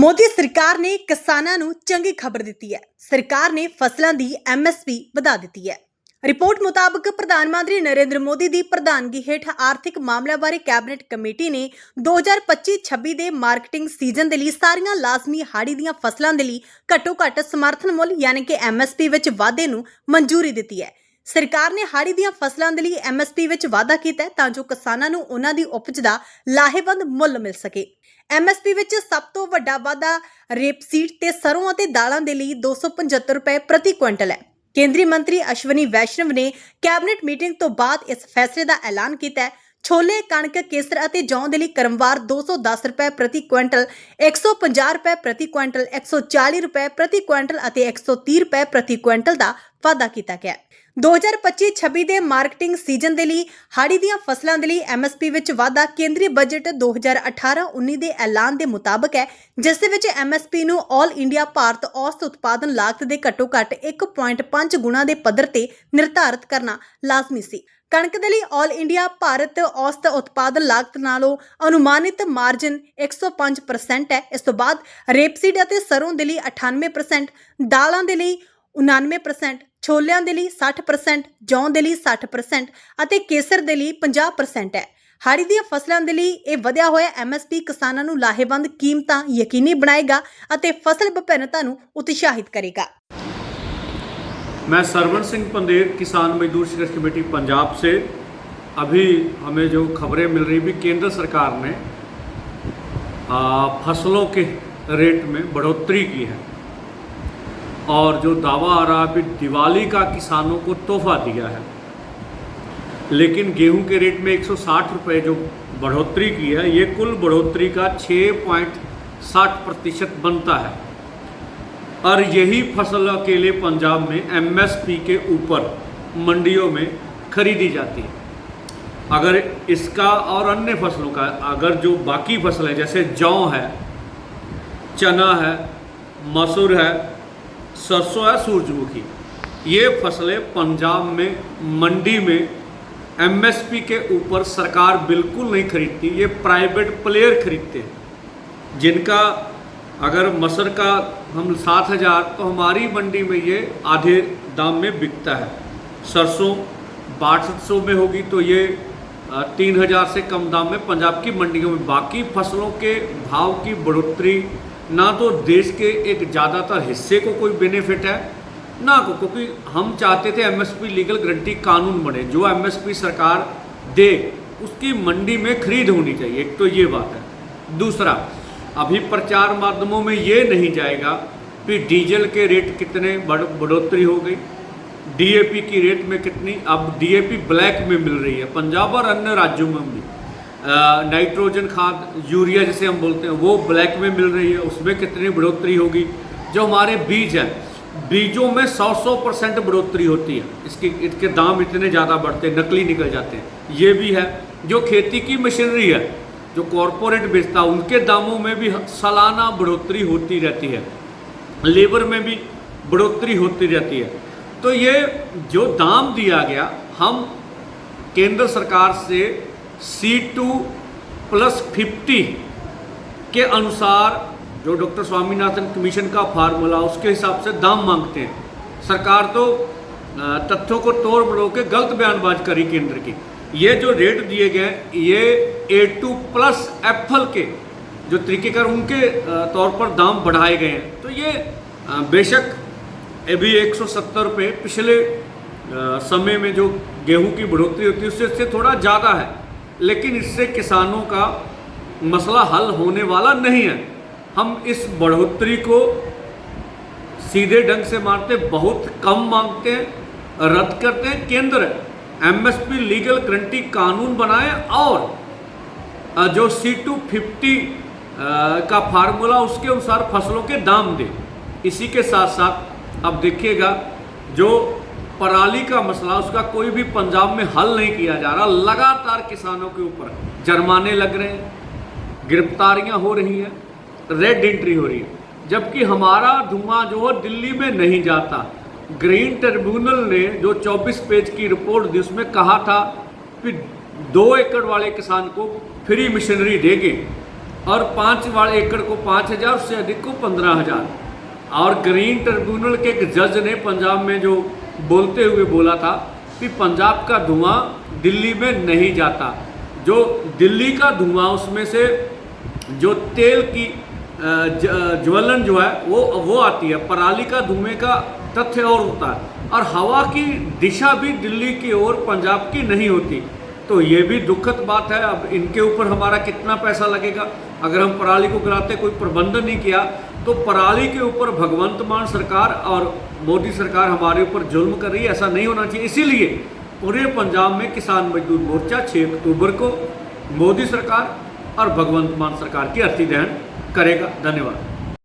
ਮੋਦੀ ਸਰਕਾਰ ਨੇ ਕਿਸਾਨਾਂ ਨੂੰ ਚੰਗੀ ਖਬਰ ਦਿੱਤੀ ਹੈ। ਸਰਕਾਰ ਨੇ ਫਸਲਾਂ ਦੀ MSP ਵਧਾ ਦਿੱਤੀ ਹੈ। ਰਿਪੋਰਟ ਮੁਤਾਬਕ ਪ੍ਰਧਾਨ ਮੰਤਰੀ ਨਰਿੰਦਰ ਮੋਦੀ ਦੀ ਪ੍ਰਧਾਨਗੀ ਹੇਠ ਆਰਥਿਕ ਮਾਮਲਿਆਂ ਬਾਰੇ ਕੈਬਨਿਟ ਕਮੇਟੀ ਨੇ 2025-26 ਦੇ ਮਾਰਕੀਟਿੰਗ ਸੀਜ਼ਨ ਦੇ ਲਈ ਸਾਰੀਆਂ ਲਾਜ਼ਮੀ ਹਾੜੀ ਦੀਆਂ ਫਸਲਾਂ ਦੇ ਲਈ ਘੱਟੋ-ਘੱਟ ਸਮਰਥਨ ਮੁੱਲ ਯਾਨੀ ਕਿ MSP ਵਿੱਚ ਵਾਧੇ ਨੂੰ ਮਨਜ਼ੂਰੀ ਦਿੱਤੀ ਹੈ। ਸਰਕਾਰ ਨੇ ਹਾੜੀ ਦੀਆਂ ਫਸਲਾਂ ਦੇ ਲਈ MSP ਵਿੱਚ ਵਾਧਾ ਕੀਤਾ ਹੈ ਤਾਂ ਜੋ ਕਿਸਾਨਾਂ ਨੂੰ ਉਹਨਾਂ ਦੀ ਉਪਜ ਦਾ ਲਾਹੇਵੰਦ ਮੁੱਲ ਮਿਲ ਸਕੇ। MSP ਵਿੱਚ ਸਭ ਤੋਂ ਵੱਡਾ ਵਾਧਾ ਰੇਪਸੀਡ ਤੇ ਸਰੋਂ ਅਤੇ ਦਾਲਾਂ ਦੇ ਲਈ 275 ਰੁਪਏ ਪ੍ਰਤੀ ਕੁਇੰਟਲ ਹੈ। ਕੇਂਦਰੀ ਮੰਤਰੀ ਅਸ਼ਵਨੀ ਵੈਸ਼ਨਵ ਨੇ ਕੈਬਨਿਟ ਮੀਟਿੰਗ ਤੋਂ ਬਾਅਦ ਇਸ ਫੈਸਲੇ ਦਾ ਐਲਾਨ ਕੀਤਾ ਹੈ। ਛੋਲੇ, ਕਣਕ, ਕੇਸਰ ਅਤੇ ਜੌਂ ਦੇ ਲਈ ਕ੍ਰਮਵਾਰ 210 ਰੁਪਏ ਪ੍ਰਤੀ ਕੁਇੰਟਲ, 150 ਰੁਪਏ ਪ੍ਰਤੀ ਕੁਇੰਟਲ, 140 ਰੁਪਏ ਪ੍ਰਤੀ ਕੁਇੰਟਲ ਅਤੇ 130 ਰੁਪਏ ਪ੍ਰਤੀ ਕੁਇੰਟਲ ਦਾ ਵਾਧਾ ਕੀਤਾ ਗਿਆ ਹੈ। 2025-26 ਦੇ ਮਾਰਕੀਟਿੰਗ ਸੀਜ਼ਨ ਦੇ ਲਈ ਹਾੜੀ ਦੀਆਂ ਫਸਲਾਂ ਦੇ ਲਈ MSP ਵਿੱਚ ਵਾਧਾ ਕੇਂਦਰੀ ਬਜਟ 2018-19 ਦੇ ਐਲਾਨ ਦੇ ਮੁਤਾਬਕ ਹੈ, ਜਿਸ ਦੇ ਵਿੱਚ MSP ਨੂੰ ਆਲ ਇੰਡੀਆ ਭਾਰਤ ਔਸਤ ਉਤਪਾਦਨ ਲਾਗਤ ਦੇ ਘੱਟੋ-ਘੱਟ 1.5 ਗੁਣਾ ਦੇ ਪੱਧਰ ਤੇ ਨਿਰਧਾਰਤ ਕਰਨਾ ਲਾਜ਼ਮੀ ਸੀ। ਕਣਕ ਦੇ ਲਈ ਆਲ ਇੰਡੀਆ ਭਾਰਤ ਔਸਤ ਉਤਪਾਦਨ ਲਾਗਤ ਨਾਲੋਂ ਅਨੁਮਾਨਿਤ ਮਾਰਜਨ 105% ਹੈ। ਇਸ ਤੋਂ ਬਾਅਦ ਰੇਪਸੀਡ ਅਤੇ ਸਰੋਂ ਦੇ ਲਈ 98%, ਦਾਲਾਂ ਦੇ ਲਈ 99%, ਛੋਲਿਆਂ ਦੇ ਲਈ 60%, ਜੌਂ ਦੇ ਲਈ 60% ਅਤੇ ਕੇਸਰ ਦੇ ਲਈ 50% ਹੈ। ਹਾੜੀ ਦੀਆਂ ਫਸਲਾਂ ਦੇ ਲਈ ਇਹ ਵਧਿਆ ਹੋਇਆ MSP ਕਿਸਾਨਾਂ ਨੂੰ ਲਾਹੇਵੰਦ ਕੀਮਤਾਂ ਯਕੀਨੀ ਬਣਾਏਗਾ ਅਤੇ ਫਸਲ ਵਿਭਿੰਨਤਾ ਨੂੰ ਉਤਸ਼ਾਹਿਤ ਕਰੇਗਾ। मैं सरवण सिंह पंदेर किसान मजदूर संघर्ष कमेटी पंजाब से अभी हमें जो खबरें मिल रही भी केंद्र सरकार ने फसलों के रेट में बढ़ोतरी की है और जो दावा आ रहा है दिवाली का किसानों को तोहफा दिया है, लेकिन गेहूं के रेट में 160 रुपये जो बढ़ोतरी की है ये कुल बढ़ोतरी का 6.60% बनता है और यही फसल अकेले पंजाब में MSP के ऊपर मंडियों में खरीदी जाती है। अगर इसका और अन्य फसलों का अगर जो बाकी फसलें जैसे जौ है, चना है, मसूर है, सरसों है, सूरजमुखी, ये फसलें पंजाब में मंडी में MSP के ऊपर सरकार बिल्कुल नहीं खरीदती, ये प्राइवेट प्लेयर खरीदते हैं। जिनका अगर मसर का हम 7,000 तो हमारी मंडी में ये आधे दाम में बिकता है। सरसों 6,500 में होगी तो ये 3,000 से कम दाम में पंजाब की मंडियों में। बाकी फसलों के भाव की बढ़ोतरी ना तो देश के एक ज़्यादातर हिस्से को कोई बेनिफिट है ना को, क्योंकि हम चाहते थे MSP लीगल गारंटी कानून बने, जो MSP सरकार दे उसकी मंडी में खरीद होनी चाहिए। एक तो ये बात है। दूसरा, अभी प्रचार माध्यमों में ये नहीं जाएगा कि डीजल के रेट कितने बढ़ोतरी हो गई, DAP की रेट में कितनी, अब DAP ब्लैक में मिल रही है पंजाब और अन्य राज्यों में भी। नाइट्रोजन खाद यूरिया जिसे हम बोलते हैं वो ब्लैक में मिल रही है, उसमें कितनी बढ़ोतरी होगी। जो हमारे बीज हैं, बीजों में 100% बढ़ोतरी होती है, इसके दाम इतने ज़्यादा बढ़ते हैं, नकली निकल जाते हैं, ये भी है। जो खेती की मशीनरी है जो कॉरपोरेट बेचता है उनके दामों में भी सालाना बढ़ोतरी होती रहती है, लेबर में भी बढ़ोतरी होती रहती है। तो ये जो दाम दिया गया, हम केंद्र सरकार से C2+50 के अनुसार जो डॉक्टर स्वामीनाथन कमीशन का फार्मूला उसके हिसाब से दाम मांगते हैं। सरकार तो तथ्यों को तोड़ मरोड़ के गलत बयानबाजी करी केंद्र की। ये जो रेट दिए गए ये A2+ एप्पल के जो तरीक़ेकार उनके तौर पर दाम बढ़ाए गए हैं। तो ये बेशक अभी 170 रुपये पिछले समय में जो गेहूं की बढ़ोतरी होती है उससे थोड़ा ज़्यादा है, लेकिन इससे किसानों का मसला हल होने वाला नहीं है। हम इस बढ़ोतरी को सीधे ढंग से मानते, बहुत कम मांगते हैं, रद्द करते हैं। केंद्र MSP लीगल गारंटी कानून बनाए और जो C250 का फार्मूला उसके अनुसार फसलों के दाम दे। इसी के साथ साथ अब देखिएगा जो पराली का मसला उसका कोई भी पंजाब में हल नहीं किया जा रहा। लगातार किसानों के ऊपर जुर्माने लग रहे हैं, गिरफ्तारियां हो रही हैं, रेड एंट्री हो रही है, जबकि हमारा धुआं जो है दिल्ली में नहीं जाता। ग्रीन ट्रिब्यूनल ने जो 24 पेज की रिपोर्ट दी उसमें कहा था कि 2 एकड़ वाले किसान को फ्री मशीनरी देंगे और 5 एकड़ को 5,000, उससे अधिक को 15,000। और ग्रीन ट्रिब्यूनल के एक जज ने पंजाब में जो बोलते हुए बोला था कि पंजाब का धुआं दिल्ली में नहीं जाता, जो दिल्ली का धुआं उसमें से जो तेल की ज्वलन जो है वो आती है, पराली का धुएं का तथ्य और होता है, और हवा की दिशा भी दिल्ली की ओर पंजाब की नहीं होती। तो ये भी दुखद बात है। अब इनके ऊपर हमारा कितना पैसा लगेगा? अगर हम पराली को गिराते कोई प्रबंधन नहीं किया तो पराली के ऊपर भगवंत मान सरकार और मोदी सरकार हमारे ऊपर जुल्म कर रही है। ऐसा नहीं होना चाहिए। इसीलिए पूरे पंजाब में किसान मजदूर मोर्चा 6 अक्टूबर को मोदी सरकार और भगवंत मान सरकार की अर्थी दहन करेगा। धन्यवाद।